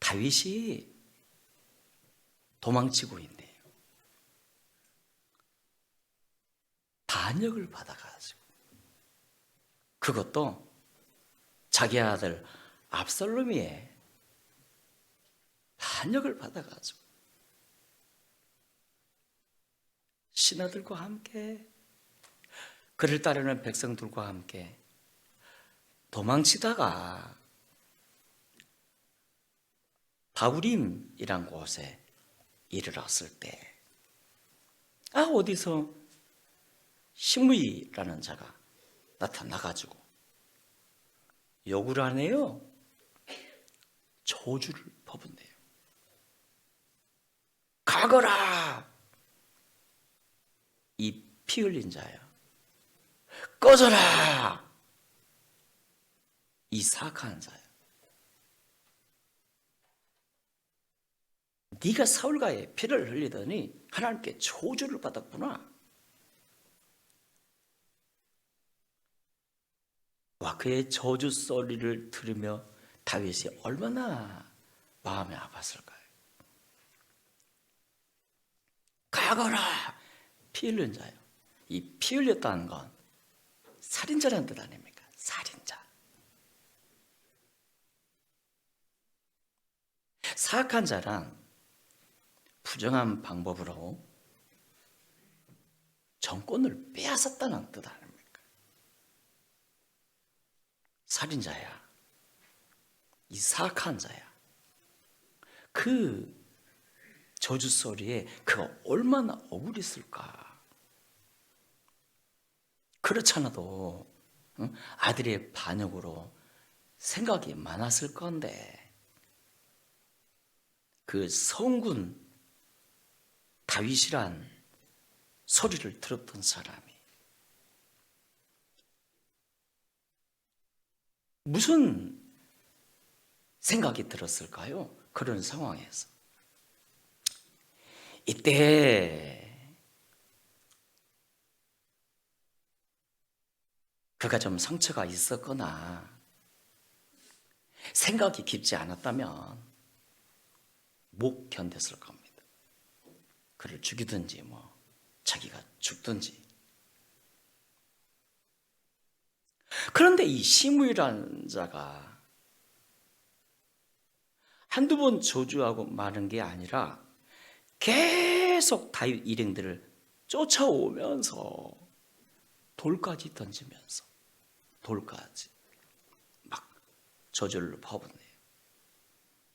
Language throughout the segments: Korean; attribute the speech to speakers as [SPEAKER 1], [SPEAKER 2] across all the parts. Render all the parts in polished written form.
[SPEAKER 1] 다윗이 도망치고 있네요. 반역을 받아가지고, 그것도 자기 아들 압살롬이 반역을 받아가지고 신하들과 함께, 그를 따르는 백성들과 함께 도망치다가 바후림이란 곳에 이르렀을 때, 어디서 시므이라는 자가 나타나가지고 욕을 하네요. 저주를 퍼붓네요. 가거라, 이 피 흘린 자야. 꺼져라, 이 사악한 자야. 네가 사울가에 피를 흘리더니 하나님께 저주를 받았구나. 와, 그의 저주 소리를 들으며 다윗이 얼마나 마음이 아팠을까요? 가거라, 피 흘린 자요. 이 피 흘렸다는 건 살인자라는 뜻 아닙니까? 살인자. 사악한 자란 부정한 방법으로 정권을 빼앗았다는 뜻 아닙니까? 살인자야, 이 사악한 자야. 그 저주 소리에 그가 얼마나 억울했을까. 그렇잖아도 아들의 반역으로 생각이 많았을 건데, 그 성군 다윗이란 소리를 들었던 사람이 무슨 생각이 들었을까요? 그런 상황에서. 이때 그가 좀 상처가 있었거나 생각이 깊지 않았다면 못 견뎠을 겁니다. 그를 죽이든지 자기가 죽든지. 그런데 이 시므이라는 자가 한두 번 저주하고 마는 게 아니라 계속 다윗 일행들을 쫓아오면서 돌까지 던지면서 돌까지 막 저주를 퍼붓네요.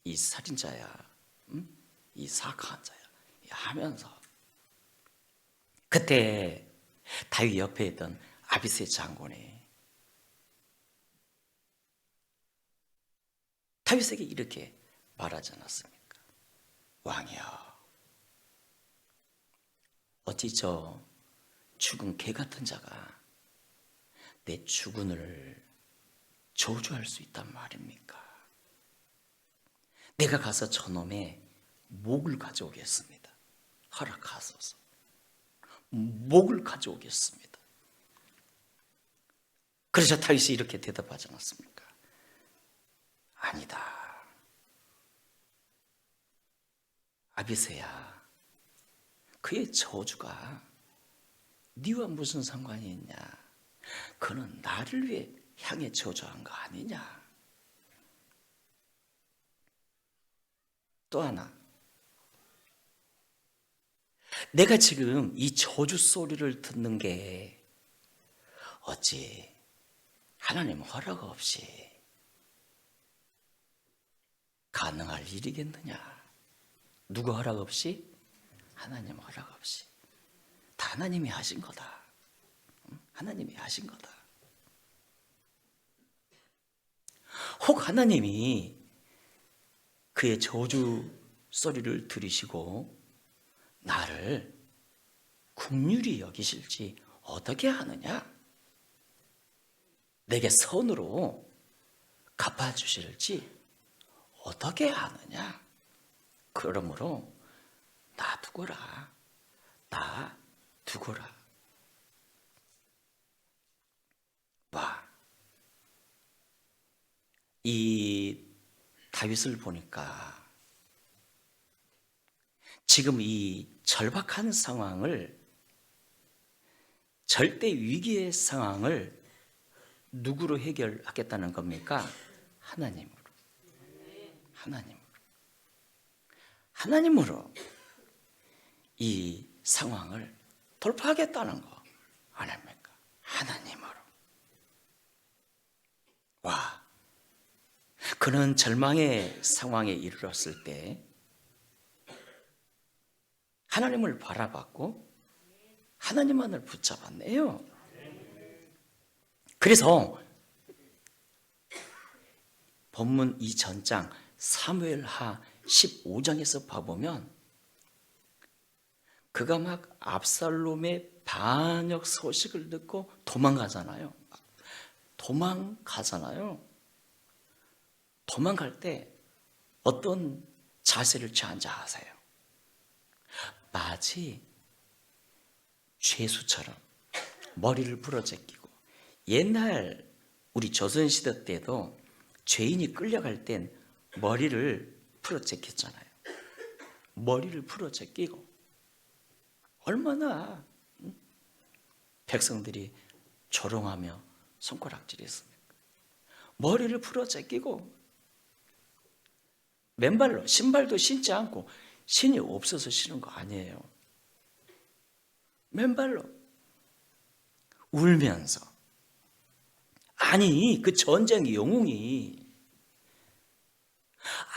[SPEAKER 1] 이 살인자야, 이 사악한 자야 하면서. 그때 다윗 옆에 있던 아비새 장군이 다윗에게 이렇게 말하지 않았습니까? 왕이여, 어찌 저 죽은 개 같은 자가 내 주군을 저주할 수 있단 말입니까? 내가 가서 저놈의 목을 가져오겠습니다. 허락하소서. 목을 가져오겠습니다. 그래서 다윗이 이렇게 대답하지 않았습니까? 아니다, 아비새야, 그의 저주가 네와 무슨 상관이 있냐? 그는 나를 위해 향해 저주한 거 아니냐? 또 하나, 내가 지금 이 저주 소리를 듣는 게 어찌 하나님 허락 없이 가능할 일이겠느냐? 누구 허락 없이? 하나님 허락 없이. 다 하나님이 하신 거다. 하나님이 하신 거다. 혹 하나님이 그의 저주 소리를 들으시고 나를 긍휼히 여기실지 어떻게 하느냐? 내게 선으로 갚아주실지 어떻게 하느냐? 그러므로 놔두거라. 놔두거라. 와, 이 다윗을 보니까 지금 이 절박한 상황을, 절대 위기의 상황을 누구로 해결하겠다는 겁니까? 하나님으로. 하나님으로 이 상황을 돌파하겠다는 거 아닙니까? 하나님으로. 와, 그는 절망의 상황에 이르렀을 때 하나님을 바라봤고 하나님만을 붙잡았네요. 그래서 본문 이 전장 사무엘하 15장에서 봐보면 그가 막 압살롬의 반역 소식을 듣고 도망가잖아요. 도망갈 때 어떤 자세를 취한지 아세요? 마치 죄수처럼 머리를 부러제끼고, 옛날 우리 조선시대 때도 죄인이 끌려갈 땐 머리를 풀어제꼈잖아요. 머리를 풀어제끼고 얼마나 백성들이 조롱하며 손가락질했습니까? 머리를 풀어제끼고 맨발로, 신발도 신지 않고, 신이 없어서 신은 거 아니에요. 맨발로 울면서, 아니 그 전쟁의 영웅이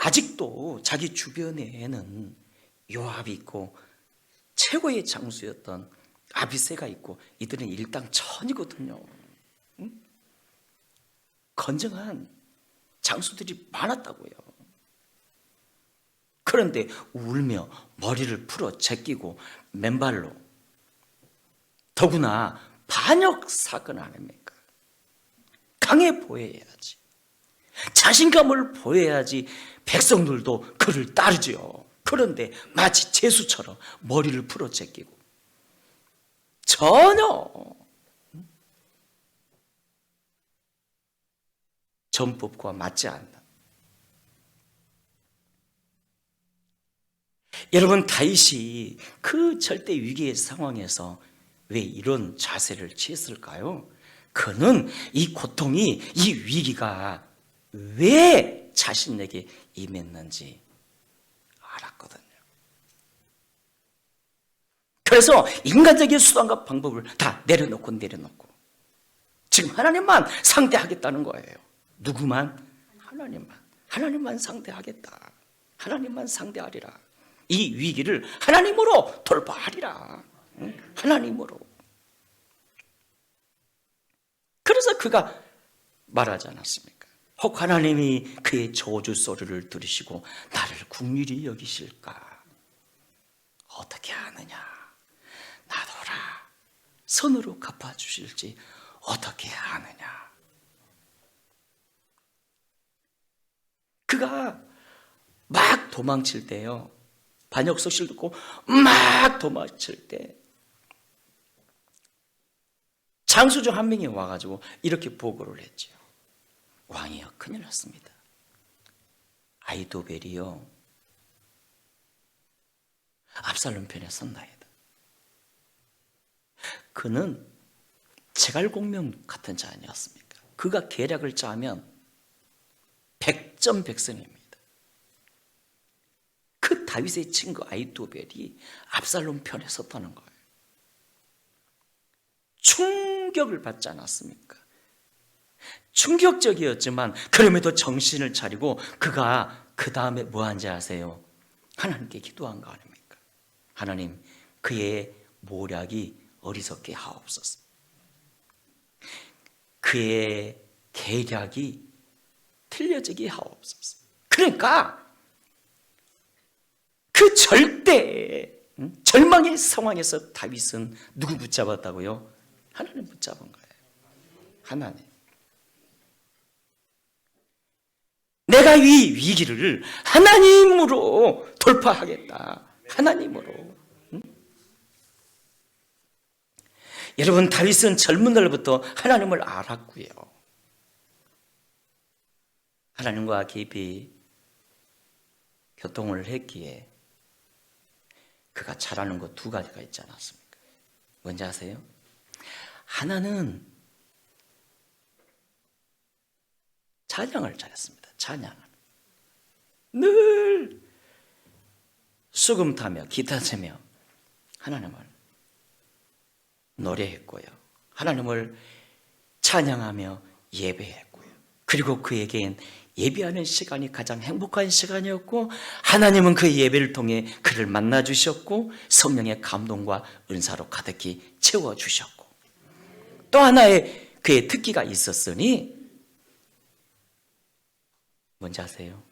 [SPEAKER 1] 아직도 자기 주변에는 요압이 있고 최고의 장수였던 아비새가 있고, 이들은 일당천이거든요. 건정한 장수들이 많았다고요. 그런데 울며 머리를 풀어 제끼고 맨발로, 더구나 반역 사건 아닙니까? 강해 보여야지, 자신감을 보여야지 백성들도 그를 따르지요. 그런데 마치 죄수처럼 머리를 풀어 제끼고 전혀 전법과 맞지 않는. 여러분, 다윗이 그 절대 위기의 상황에서 왜 이런 자세를 취했을까요? 그는 이 고통이, 이 위기가 왜 자신에게 임했는지 알았거든요. 그래서 인간적인 수단과 방법을 다 내려놓고 지금 하나님만 상대하겠다는 거예요. 누구만? 하나님만 상대하겠다. 하나님만 상대하리라. 이 위기를 하나님으로 돌파하리라. 하나님으로. 그래서 그가 말하지 않았습니까? 혹 하나님이 그의 저주 소리를 들으시고 나를 긍휼히 여기실까? 어떻게 아느냐? 나더라 선으로 갚아주실지 어떻게 아느냐? 그가 막 도망칠 때요, 반역 소식을 듣고 막 도망칠 때 장수 중 한 명이 와가지고 이렇게 보고를 했죠. 왕이여, 큰일 났습니다. 아히도벨이요 압살롬 편에 섰나이다. 그는 제갈공명 같은 자 아니었습니까? 그가 계략을 짜면 백전백승입니다. 그 다윗의 친구 아히도벨이 압살롬 편에 섰다는 거예요. 충격을 받지 않았습니까? 충격적이었지만 그럼에도 정신을 차리고 그가 그 다음에 뭐 한지 아세요? 하나님께 기도한 거 아닙니까? 하나님, 그의 모략이 어리석게 하옵소서. 그의 계략이 틀려지게 하옵소서. 그러니까 그 절망의 상황에서 다윗은 누구 붙잡았다고요? 하나님 붙잡은 거예요. 하나님. 내가 이 위기를 하나님으로 돌파하겠다. 하나님으로. 여러분, 다윗은 젊은 날부터 하나님을 알았고요. 하나님과 깊이 교통을 했기에 그가 잘하는 것 두 가지가 있지 않았습니까? 뭔지 아세요? 하나는 찬양을 잘했습니다. 찬양을 늘 수금 타며 기타 치며 하나님을 노래했고요, 하나님을 찬양하며 예배했고요. 그리고 그에겐 예배하는 시간이 가장 행복한 시간이었고, 하나님은 그 예배를 통해 그를 만나 주셨고 성령의 감동과 은사로 가득히 채워주셨고, 또 하나의 그의 특기가 있었으니 뭔지 아세요?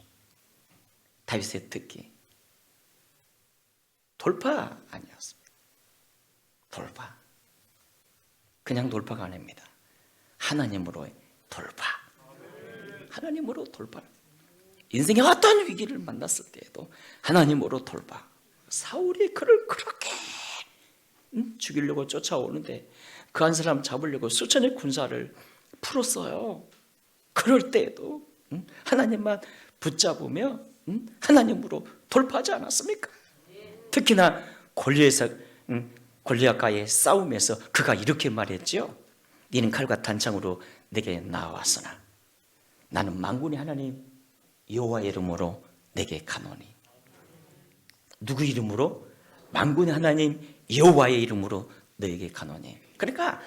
[SPEAKER 1] 다윗의 특기, 돌파 아니었습니다. 돌파, 그냥 돌파가 아닙니다. 하나님으로의 돌파. 하나님으로 돌파. 인생의 어떤 위기를 만났을 때에도 하나님으로 돌파. 사울이 그를 그렇게 죽이려고 쫓아오는데 그 한 사람 잡으려고 수천의 군사를 풀었어요. 그럴 때에도 하나님만 붙잡으며 하나님으로 돌파하지 않았습니까? 특히나 골리앗과의 싸움에서 그가 이렇게 말했지요. 너는 칼과 단창으로 내게 나왔으나 나는 만군의 하나님 여호와의 이름으로 내게 가노니. 누구 이름으로? 만군의 하나님 여호와의 이름으로 너에게 가노니. 그러니까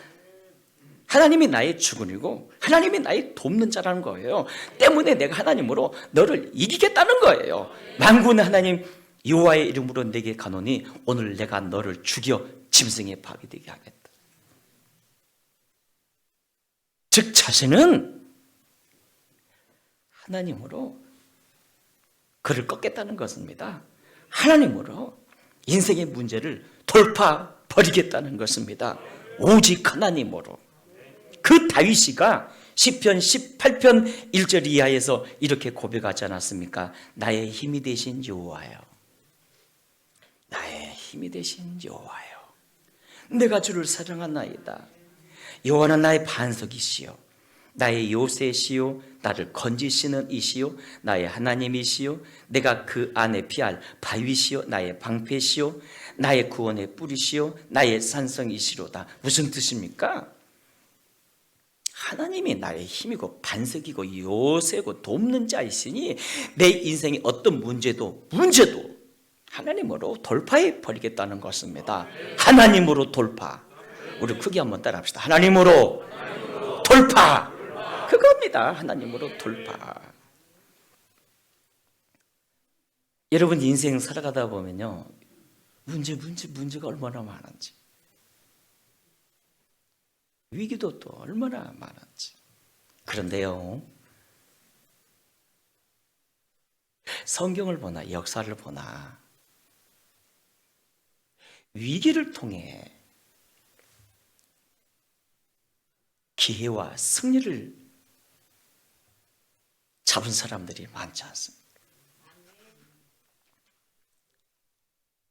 [SPEAKER 1] 하나님이 나의 주군이고 하나님이 나의 돕는 자라는 거예요. 때문에 내가 하나님으로 너를 이기겠다는 거예요. 만군의 하나님 여호와의 이름으로 내게 가노니 오늘 내가 너를 죽여 짐승의 밥이 되게 하겠다. 즉 자신은 하나님으로 그를 꺾겠다는 것입니다. 하나님으로 인생의 문제를 돌파버리겠다는 것입니다. 오직 하나님으로. 그 다윗이가 시편 18편 1절 이하에서 이렇게 고백하지 않았습니까? 나의 힘이 되신 여호와여, 나의 힘이 되신 여호와여, 내가 주를 사랑하나이다. 여호와는 나의 반석이시요 나의 요새시요 나를 건지시는 이시요 나의 하나님이시요 내가 그 안에 피할 바위시요 나의 방패시요 나의 구원의 뿌리시요 나의 산성이시로다. 무슨 뜻입니까? 하나님이 나의 힘이고 반석이고 요새고 돕는 자이시니 내 인생의 어떤 문제도 하나님으로 돌파해 버리겠다는 것입니다. 하나님으로 돌파. 우리 크게 한번 따라합시다. 하나님으로 돌파. 그겁니다. 하나님으로 돌파. 여러분 인생 살아가다 보면요, 문제가 얼마나 많은지, 위기도 또 얼마나 많은지. 그런데요, 성경을 보나 역사를 보나 위기를 통해 기회와 승리를 잡은 사람들이 많지 않습니다.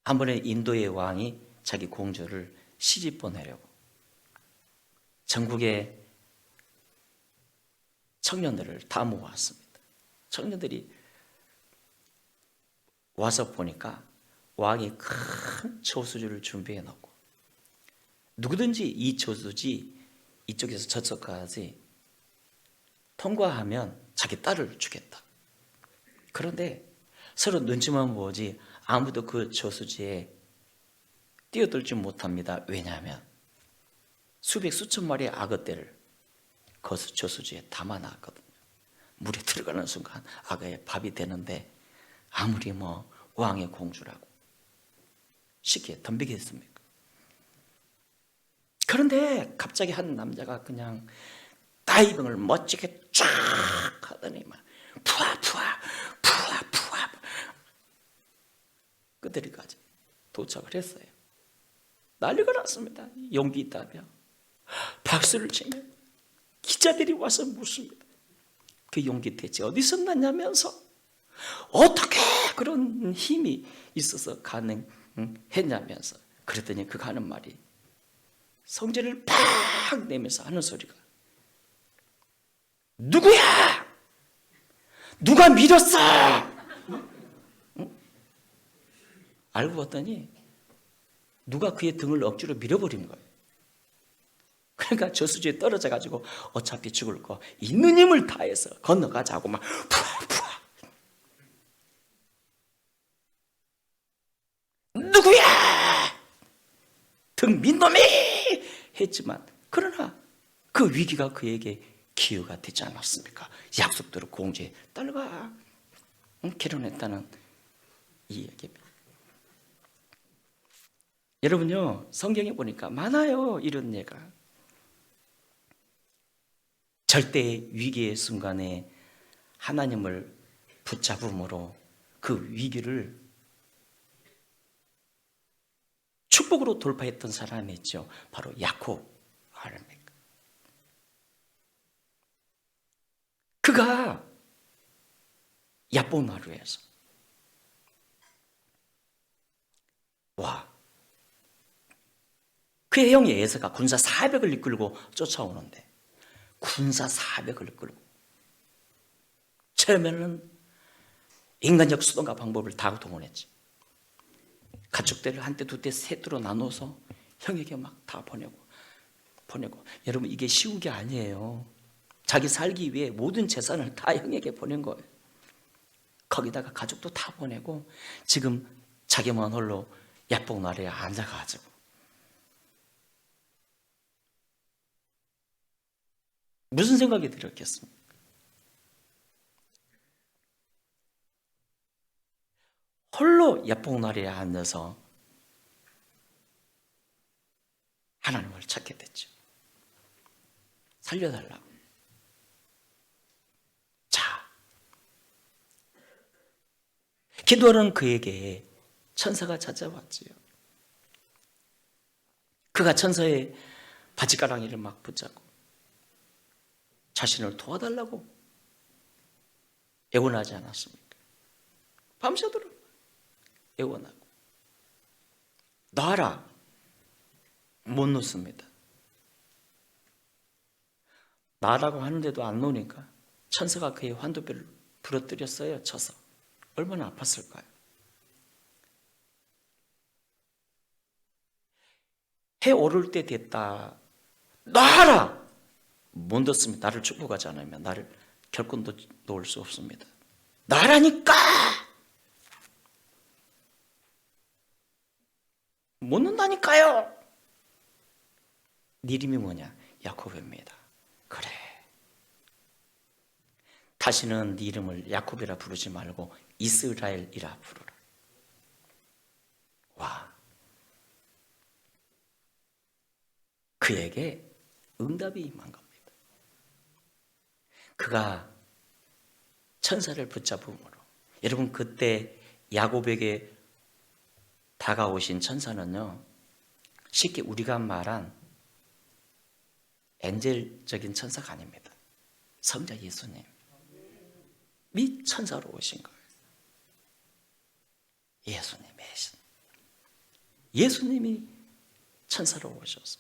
[SPEAKER 1] 한 번에 인도의 왕이 자기 공주를 시집 보내려고 전국의 청년들을 다 모았습니다. 청년들이 와서 보니까 왕이 큰 저수지를 준비해 놓고 누구든지 이 저수지 이쪽에서 저쪽까지 통과하면 자기 딸을 주겠다. 그런데 서로 눈치만 보지 아무도 그 저수지에 뛰어들지 못합니다. 왜냐하면 수천 마리의 악어떼를 그 저수지에 담아놨거든요. 물에 들어가는 순간 악어의 밥이 되는데 아무리 왕의 공주라고 쉽게 덤비겠습니까? 그런데 갑자기 한 남자가 그냥 다이빙을 멋지게 쫙 하더니 막 푸아 끝에까지 도착을 했어요. 난리가 났습니다. 용기 있다며 박수를 치며 기자들이 와서 묻습니다. 그 용기 대체 어디서 났냐면서, 어떻게 그런 힘이 있어서 가능했냐면서. 그랬더니 그가 하는 말이, 성질을 팍 내면서 하는 소리가, 누구야? 누가 밀었어? 알고 봤더니 누가 그의 등을 억지로 밀어버린 거예요. 그러니까 저수지에 떨어져 가지고 어차피 죽을 거 있는 힘을 다해서 건너가자고 막 푸아 누구야 등 민놈이 했지만, 그러나 그 위기가 그에게 기회가 되지 않았습니까? 약속대로 공주에 따라가 결혼했다는 이 얘기입니다. 여러분요, 성경에 보니까 많아요, 이런 예가. 절대 위기의 순간에 하나님을 붙잡음으로 그 위기를 축복으로 돌파했던 사람이 있죠. 바로 야곱 아닙니까? 그가 야보나루에서 그의 형이 에서가 군사 400을 이끌고 쫓아오는데, 군사 400을 이끌고 처음에는 인간적 수단과 방법을 다 동원했지. 가축대를 한대, 두대, 셋으로 나눠서 형에게 막 다 보내고. 여러분, 이게 쉬운 게 아니에요. 자기 살기 위해 모든 재산을 다 형에게 보낸 거예요. 거기다가 가족도 다 보내고 지금 자기만 홀로 야복나루에 앉아가지고 무슨 생각이 들었겠습니까? 홀로 야복나루에 앉아서 하나님을 찾게 됐죠. 살려달라고. 자, 기도하는 그에게 천사가 찾아왔지요. 그가 천사의 바지가랑이를 막 붙잡고 자신을 도와달라고 애원하지 않았습니까? 밤새도록 애원하고. 놔라. 못 놓습니다. 놔라고 하는데도 안 놓으니까 천사가 그의 환도뼈를 부러뜨렸어요. 쳐서. 얼마나 아팠을까요? 해 오를 때 됐다. 놔라! 못 놓습니다. 나를 축복하지 않으면 나를 결코 놓을 수 없습니다. 놔라니까! 못 놓는다니까요! 네 이름이 뭐냐? 야곱입니다. 그래. 다시는 네 이름을 야곱이라 부르지 말고 이스라엘이라 부르라. 와. 그에게 응답이 임한 겁니다. 그가 천사를 붙잡음으로. 여러분, 그때 야곱에게 다가오신 천사는요, 쉽게 우리가 말한 엔젤적인 천사가 아닙니다. 성자 예수님 미 천사로 오신 거예요. 예수님이 천사로 오셔서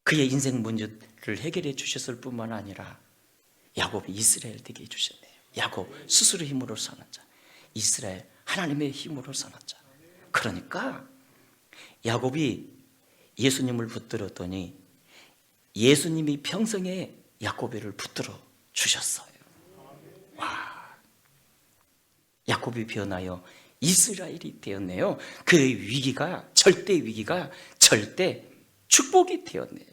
[SPEAKER 1] 그의 인생 문제를 해결해 주셨을 뿐만 아니라 야곱이 이스라엘 되게 해주셨네요. 야곱 스스로 힘으로 사는 자, 이스라엘 하나님의 힘으로 사는 자. 그러니까 야곱이 예수님을 붙들었더니 예수님이 평생에 야곱이를 붙들어 주셨어요. 와, 야곱이 변하여 이스라엘이 되었네요. 그의 위기가, 절대 위기가 절대 축복이 되었네요.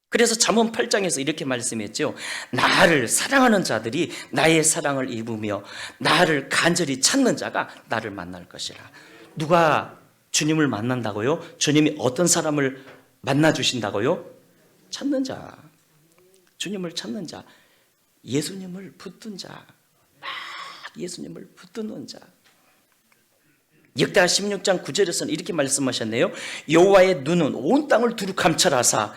[SPEAKER 1] 그래서 잠언 8장에서 이렇게 말씀했죠. 나를 사랑하는 자들이 나의 사랑을 입으며 나를 간절히 찾는 자가 나를 만날 것이라. 누가 주님을 만난다고요? 주님이 어떤 사람을 만나 주신다고요? 찾는 자, 주님을 찾는 자, 예수님을 붙든 자, 막 예수님을 붙드는 자. 역대하 16장 9절에서는 이렇게 말씀하셨네요. 여호와의 눈은 온 땅을 두루 감찰하사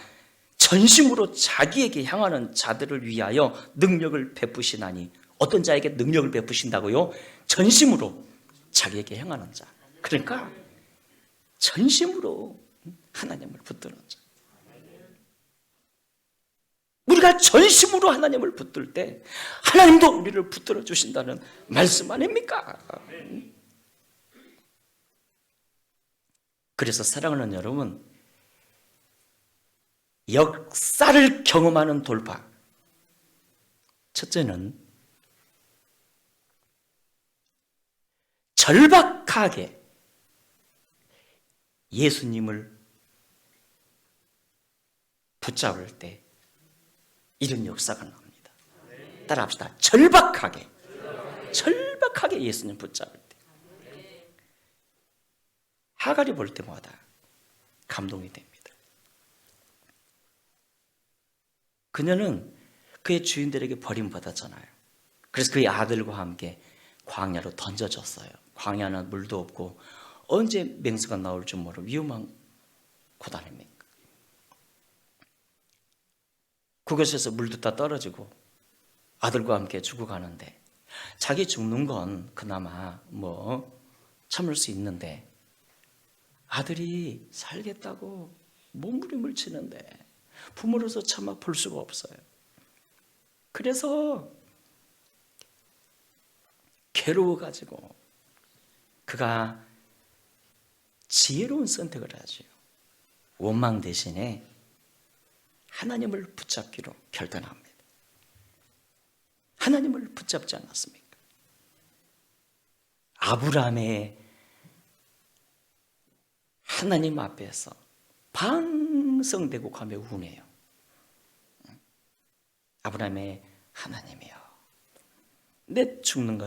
[SPEAKER 1] 전심으로 자기에게 향하는 자들을 위하여 능력을 베푸시나니. 어떤 자에게 능력을 베푸신다고요? 전심으로 자기에게 향하는 자. 그러니까 전심으로 하나님을 붙드는 자. 우리가 전심으로 하나님을 붙들 때 하나님도 우리를 붙들어 주신다는 말씀 아닙니까? 그래서 사랑하는 여러분, 역사를 경험하는 돌파. 첫째는 절박하게 예수님을 붙잡을 때 이런 역사가 나옵니다. 따라합시다. 절박하게 예수님 붙잡을 때. 하갈이 볼 때마다 감동이 됩니다. 그녀는 그의 주인들에게 버림받았잖아요. 그래서 그의 아들과 함께 광야로 던져졌어요. 광야는 물도 없고 언제 맹수가 나올지 모르는 위험한 곳 아닙니까? 그곳에서 물도 다 떨어지고 아들과 함께 죽어가는데, 자기 죽는 건 그나마 참을 수 있는데 아들이 살겠다고 몸부림을 치는데 부모로서 차마 볼 수가 없어요. 그래서 괴로워가지고 그가 지혜로운 선택을 하죠. 원망 대신에 하나님을 붙잡기로 결단합니다. 하나님을 붙잡지 않았습니까? 아브라함의 하나님 앞에서 방성되고 가며 우네요. 아브라함의 하나님이여, 내가 죽는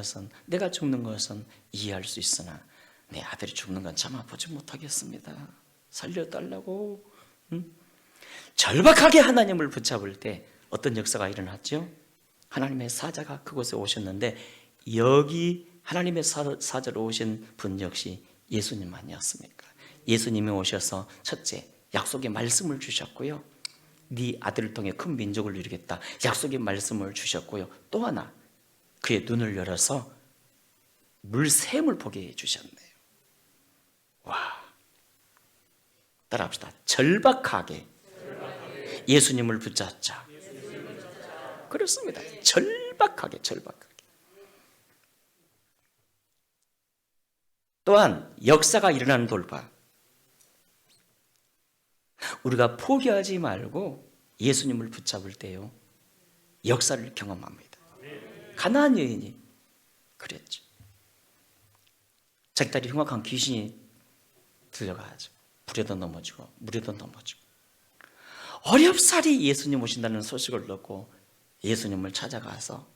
[SPEAKER 1] 것은 이해할 수 있으나 내 아들이 죽는 건 참아 보지 못하겠습니다. 살려달라고. 절박하게 하나님을 붙잡을 때 어떤 역사가 일어났죠? 하나님의 사자가 그곳에 오셨는데, 여기 하나님의 사자로 오신 분 역시 예수님 아니었습니까? 예수님이 오셔서 첫째, 약속의 말씀을 주셨고요, 네 아들을 통해 큰 민족을 이루겠다, 약속의 말씀을 주셨고요, 또 하나 그의 눈을 열어서 물샘을 보게 해주셨네요. 와, 따라합시다. 절박하게 예수님을 붙잡자. 그렇습니다. 절박하게. 또한 역사가 일어나는 돌파. 우리가 포기하지 말고 예수님을 붙잡을 때요, 역사를 경험합니다. 가나안 여인이 그랬죠. 자기 딸이 흉악한 귀신이 들려가죠. 불에도 넘어지고 물에도 넘어지고. 어렵사리 예수님 오신다는 소식을 듣고 예수님을 찾아가서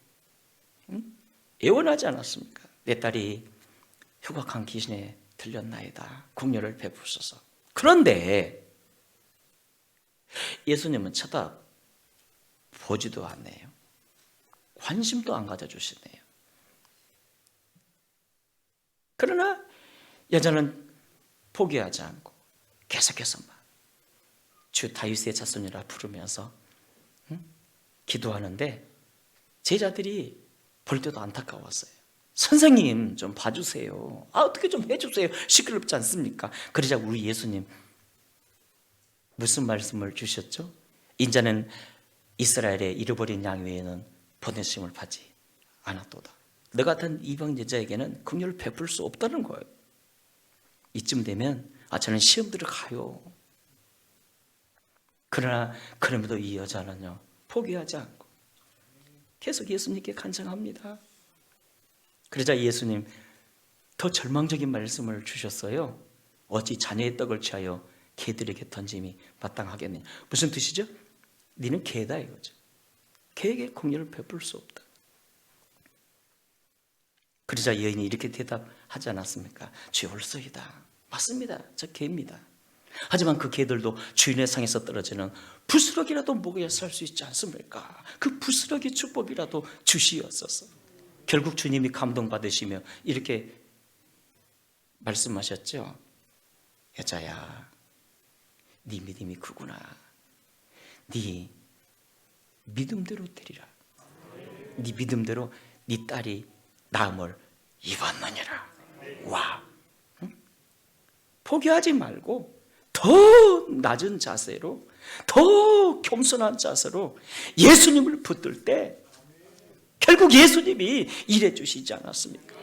[SPEAKER 1] 애원하지 않았습니까? 내 딸이 흉악한 귀신에 들렸나이다. 긍휼을 베푸소서. 그런데 예수님은 쳐다보지도 않네요. 관심도 안 가져주시네요. 그러나 여자는 포기하지 않고 계속해서 주 다윗의 자손이라 부르면서 기도하는데, 제자들이 볼 때도 안타까웠어요. 선생님 좀 봐주세요. 어떻게 좀 해주세요. 시끄럽지 않습니까? 그러자 우리 예수님 무슨 말씀을 주셨죠? 인자는 이스라엘의 잃어버린 양 외에는 보내심을 받지 않았도다. 너 같은 이방 여자에게는 긍휼을 베풀 수 없다는 거예요. 이쯤 되면 저는 시험 들어가요. 그러나 그럼에도 이 여자는요, 포기하지 않고 계속 예수님께 간청합니다. 그러자 예수님 더 절망적인 말씀을 주셨어요. 어찌 자녀의 떡을 취하여 개들에게 던짐이 마땅하겠느냐. 무슨 뜻이죠? 너는 개다 이거죠. 개에게 긍휼을 베풀 수 없다. 그러자 여인이 이렇게 대답하지 않았습니까? 주여 올소이다. 맞습니다. 저 개입니다. 하지만 그 개들도 주인의 상에서 떨어지는 부스러기라도 먹어야 살 수 있지 않습니까? 그 부스러기 축복이라도 주시옵소서. 결국 주님이 감동받으시며 이렇게 말씀하셨죠. 여자야, 네 믿음이 크구나. 네 믿음대로 되리라. 네 믿음대로 네 딸이 나음을 입었느니라. 와, 포기하지 말고 더 낮은 자세로, 더 겸손한 자세로 예수님을 붙들 때 결국 예수님이 일해 주시지 않았습니까?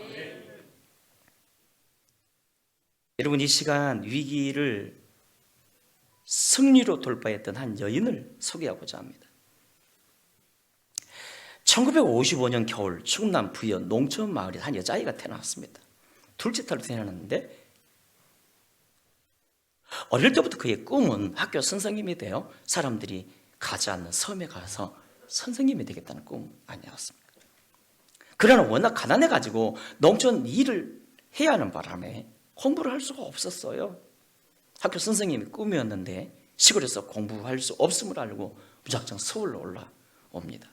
[SPEAKER 1] 여러분, 이 시간 위기를 승리로 돌파했던 한 여인을 소개하고자 합니다. 1955년 겨울 충남 부연 농촌 마을에 한 여자아이가 태어났습니다. 둘째 딸로 태어났는데 어릴 때부터 그의 꿈은 학교 선생님이 되어 사람들이 가지 않는 섬에 가서 선생님이 되겠다는 꿈 아니었습니까? 그러나 워낙 가난해가지고 농촌 일을 해야 하는 바람에 공부를 할 수가 없었어요. 학교 선생님이 꿈이었는데 시골에서 공부할 수 없음을 알고 무작정 서울로 올라옵니다.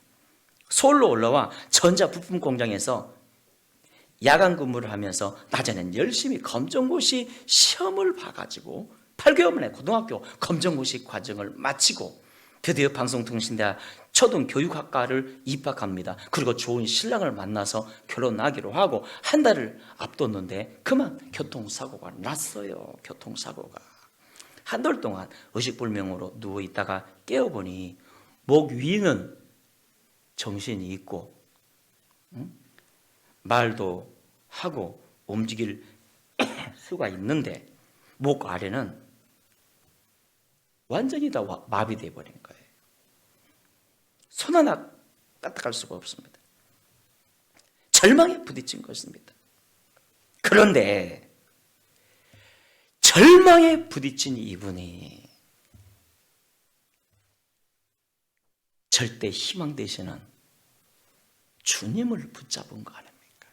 [SPEAKER 1] 서울로 올라와 전자부품 공장에서 야간 근무를 하면서 낮에는 열심히 검정고시 시험을 봐가지고 8개월 만에 고등학교 검정고시 과정을 마치고 드디어 방송통신대학 초등교육학과를 입학합니다. 그리고 좋은 신랑을 만나서 결혼하기로 하고 한 달을 앞뒀는데 그만 교통사고가 났어요. 교통사고가. 한 달 동안 의식불명으로 누워있다가 깨어보니 목 위는 정신이 있고 말도 하고 움직일 수가 있는데 목 아래는 완전히 다 마비되어 버린 거예요. 손 하나 까딱할 수가 없습니다. 절망에 부딪힌 것입니다. 그런데 절망에 부딪힌 이분이 절대 희망 되시는 주님을 붙잡은 거 아닙니까?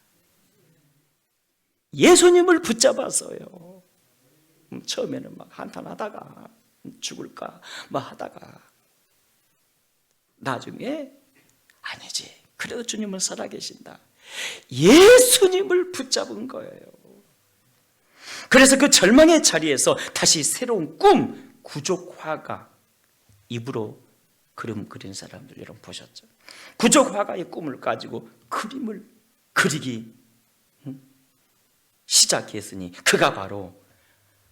[SPEAKER 1] 예수님을 붙잡았어요. 처음에는 막 한탄하다가 죽을까 뭐 하다가 나중에 아니지, 그래도 주님은 살아계신다. 예수님을 붙잡은 거예요. 그래서 그 절망의 자리에서 다시 새로운 꿈, 구족화가 입으로 그림 그린 사람들 여러분 보셨죠? 구족화가의 꿈을 가지고 그림을 그리기 시작했으니 그가 바로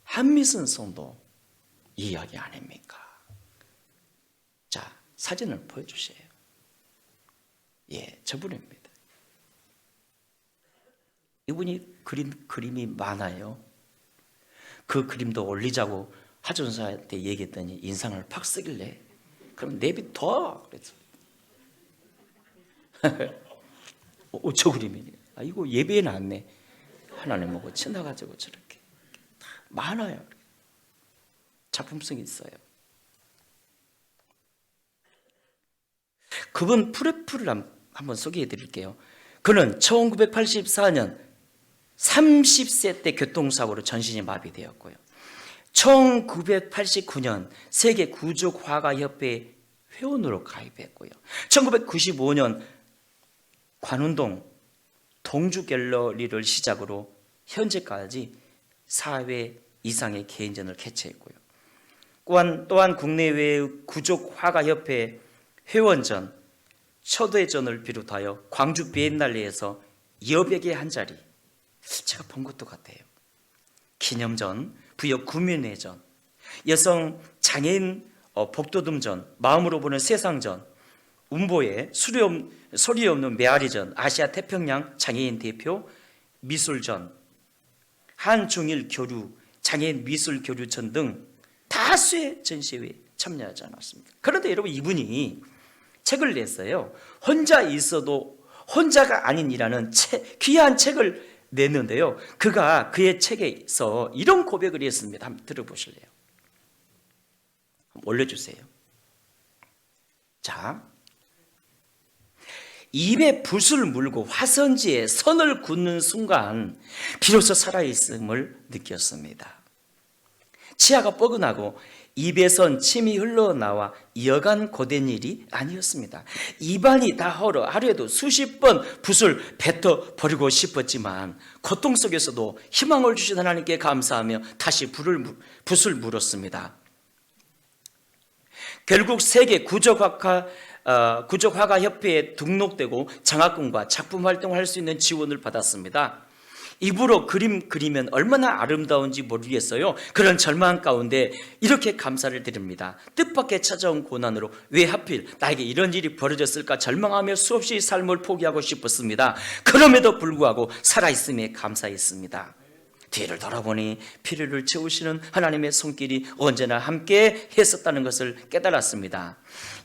[SPEAKER 1] 한미순 성도 이야기 아닙니까? 자, 사진을 보여주세요. 예, 저분입니다. 이분이 그린 그림이 많아요. 그 그림도 올리자고 하준사한테 얘기했더니 인상을 팍 쓰길래 그럼 내비둬 그랬어. 저 그림이네. 아, 이거 예배에 나왔네. 하나님 보고 지나가지고 저렇게 많아요. 작품성이 있어요. 그분 프레프를 한번 소개해 드릴게요. 그는 1984년 30세 때 교통사고로 전신이 마비되었고요. 1989년 세계 구족화가협회 회원으로 가입했고요. 1995년 관운동 동주갤러리를 시작으로 현재까지 4회 이상의 개인전을 개최했고요. 또한 국내외의 구족화가협회 회원전, 초대전을 비롯하여 광주 비엔날레에서 여백의 한 자리, 제가 본 것도 같아요. 기념전, 부여 구민회전, 여성 장애인 복도듬전, 마음으로 보는 세상전, 운보의 소리 없는 메아리전, 아시아 태평양 장애인 대표 미술전, 한중일 교류, 장애인 미술 교류전 등 다수의 전시회에 참여하지 않았습니다. 그런데 여러분, 이분이 책을 냈어요. 혼자 있어도 혼자가 아닌이라는 귀한 책을 냈는데요. 그의 책에서 이런 고백을 했습니다. 한번 들어보실래요? 한번 올려주세요. 자, 입에 붓을 물고 화선지에 선을 긋는 순간 비로소 살아있음을 느꼈습니다. 치아가 뻐근하고 입에선 침이 흘러나와 여간 고된 일이 아니었습니다. 입안이 다 얼어 하루에도 수십 번 붓을 뱉어버리고 싶었지만 고통 속에서도 희망을 주신 하나님께 감사하며 다시 붓을 물었습니다. 결국 세계 구족화가협회에 등록되고 장학금과 작품 활동을 할 수 있는 지원을 받았습니다. 입으로 그림 그리면 얼마나 아름다운지 모르겠어요. 그런 절망 가운데 이렇게 감사를 드립니다. 뜻밖의 찾아온 고난으로 왜 하필 나에게 이런 일이 벌어졌을까 절망하며 수없이 삶을 포기하고 싶었습니다. 그럼에도 불구하고 살아있음에 감사했습니다. 뒤를 돌아보니 필요를 채우시는 하나님의 손길이 언제나 함께 했었다는 것을 깨달았습니다.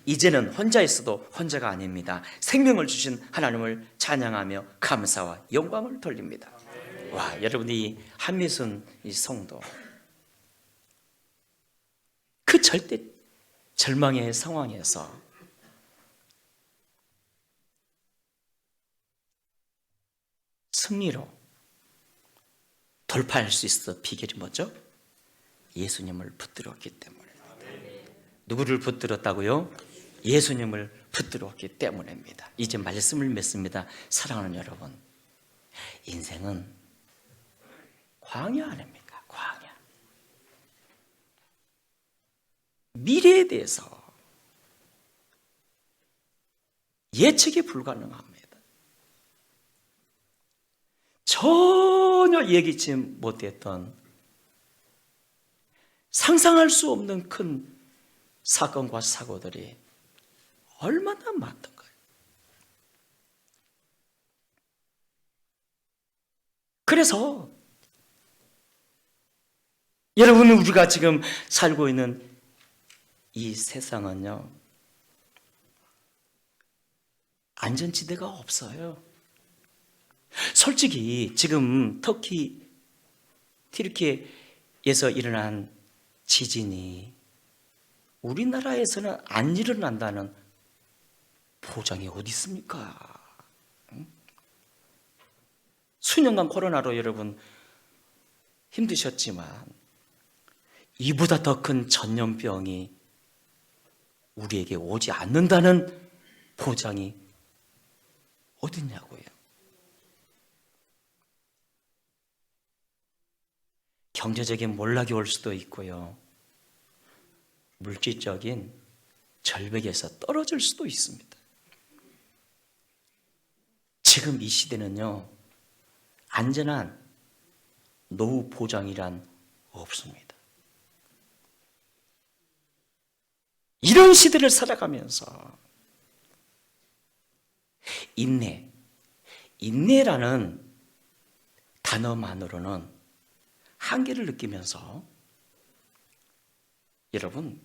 [SPEAKER 1] 이제는 혼자 있어도 혼자가 아닙니다. 생명을 주신 하나님을 찬양하며 감사와 영광을 돌립니다. 와, 여러분이 한미순 이 성도, 그 절대 절망의 상황에서 승리로 돌파할 수 있어. 비결이 뭐죠? 예수님을 붙들었기 때문입니다. 누구를 붙들었다고요? 예수님을 붙들었기 때문입니다. 이제 말씀을 맺습니다. 사랑하는 여러분, 인생은 광야 아닙니까? 광야. 미래에 대해서 예측이 불가능합니다. 전혀 예기치 못했던, 상상할 수 없는 큰 사건과 사고들이 얼마나 많던가요? 그래서 여러분, 우리가 지금 살고 있는 이 세상은요, 안전지대가 없어요. 솔직히 지금 튀르키예에서 일어난 지진이 우리나라에서는 안 일어난다는 보장이 어디 있습니까? 수년간 코로나로 여러분 힘드셨지만 이보다 더 큰 전염병이 우리에게 오지 않는다는 보장이 어딨냐고요. 경제적인 몰락이 올 수도 있고요, 물질적인 절벽에서 떨어질 수도 있습니다. 지금 이 시대는요, 안전한 노후 보장이란 없습니다. 이런 시대를 살아가면서 인내라는 단어만으로는 한계를 느끼면서 여러분,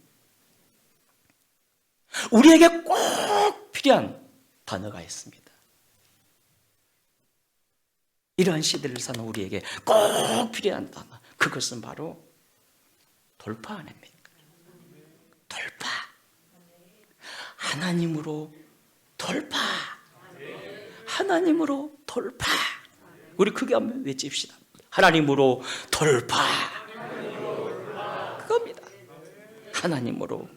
[SPEAKER 1] 우리에게 꼭 필요한 단어가 있습니다. 이러한 시대를 사는 우리에게 꼭 필요한 단어, 그것은 바로 돌파 아닙니까? 돌파. 하나님으로 돌파. 하나님으로 돌파. 우리 크게 한번 외칩시다. 하나님으로 돌파. 그겁니다. 하나님으로